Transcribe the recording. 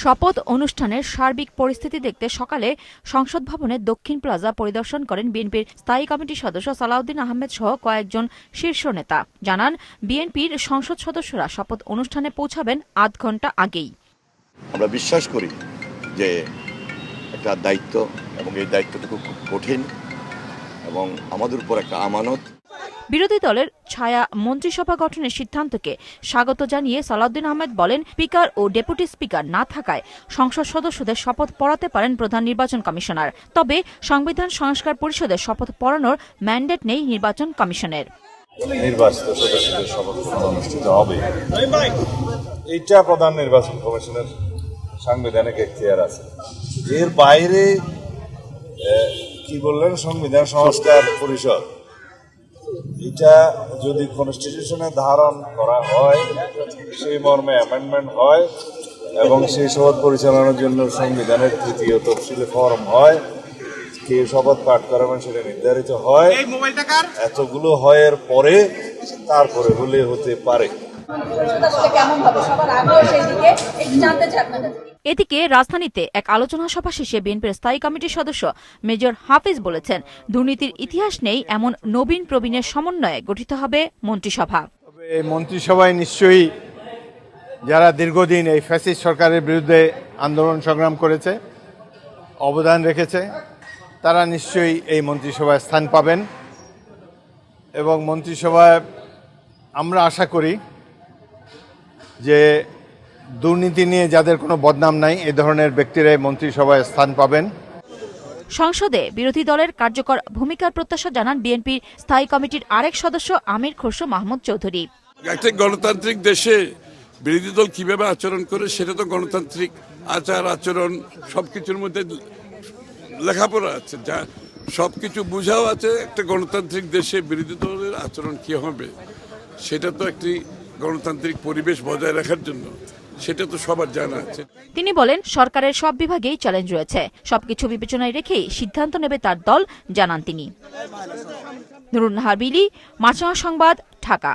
শপথ অনুষ্ঠানের সার্বিক পরিস্থিতি দেখতে সকালে সংসদ ভবনের দক্ষিণ প্লাজা পরিদর্শন করেন বিএনপির স্থায়ী কমিটির সদস্য সালাউদ্দিন আহমেদ সহ কয়েকজন শীর্ষ নেতা। জানান, বিএনপির সংসদ সদস্যরা শপথ অনুষ্ঠানে পৌঁছাবেন আধ ঘণ্টা আগেই। আমরা বিশ্বাস করি যে একটা দায়িত্ব, এবং এই দায়িত্বটুকু খুব কঠিন এবং আমাদের উপর একটা আমানত। বিরোধী দলের ছায়া মন্ত্রিসভা গঠনের সিদ্ধান্তকে স্বাগত জানিয়ে সালাউদ্দিন আহমেদ বলেন, স্পিকার ও ডেপুটি স্পিকার না থাকায় সংসদ সদস্যদের শপথ পড়াতে পারেন প্রধান নির্বাচন কমিশনার। তবে সংবিধান সংস্কার পরিষদের শপথ পড়ানোর ম্যান্ডেট নেই নির্বাচন কমিশনের। নির্বাচিত সদস্যদের শপথ অনুষ্ঠিত হবে, এইটা প্রধান নির্বাচন কমিশনের সাংবিধানিক এখতিয়ার আছে। এর বাইরে কি বললেন, সংবিধান সংস্কার পরিষদ, এটা যদি কনস্টিটিউশনে ধারণ করা হয়, সেই মর্মে অ্যামেন্ডমেন্ট হয় এবং সেই শপথ পরিচালনার জন্য সংবিধানের তৃতীয় তফসিলে ফরম হয়, কে শপথ পাঠ করাবেন সেটা নির্ধারিত হয়, এতগুলো হয়ের পরে তারপরে হলে হতে পারে। এদিকে রাজধানীতে এক আলোচনা সভা শেষে বিএনপির স্থায়ী কমিটির সদস্য মেজর হাফিজ বলেছেন, দুর্নীতির ইতিহাস নেই এমন নবীন প্রবীণের সমন্বয়ে গঠিত হবে মন্ত্রিসভা। এই মন্ত্রিসভায় নিশ্চয়ই যারা দীর্ঘদিন এই ফ্যাসিস্ট সরকারের বিরুদ্ধে আন্দোলন সংগ্রাম করেছে, অবদান রেখেছে, তারা নিশ্চয়ই এই মন্ত্রিসভায় স্থান পাবেন। এবং মন্ত্রিসভায় আমরা আশা করি যে দুর্নীতি নিয়ে যাদের কোনো বদনাম নাই, এ ধরনের ব্যক্তিরাই মন্ত্রিসভায় স্থান পাবেন। সংসদে বিরোধী দলের কার্যকর ভূমিকার প্রত্যাশা জানান বিএনপির স্থায়ী কমিটির আরেক সদস্য আমির খসরু মাহমুদ চৌধুরী। একটা গণতান্ত্রিক দেশে বিরোধী দল কিভাবে আচরণ করে সেটা তো গণতান্ত্রিক আচার আচরণ সবকিছুর মধ্যে লেখাপড়া আছে, যা সবকিছু বুঝাও আছে। একটা গণতান্ত্রিক দেশে বিরোধী দলের আচরণ কি হবে সেটা তো একটি গণতান্ত্রিক পরিবেশ বজায় রাখার জন্য সেটা তো সবার জানা আছে। তিনি বলেন, সরকারের সব বিভাগেই চ্যালেঞ্জ রয়েছে, সবকিছু বিবেচনায় রেখেই সিদ্ধান্ত নেবে তার দল, জানান তিনি। নুরুন নাহার বিলি, মাছরাঙা সংবাদ, ঢাকা।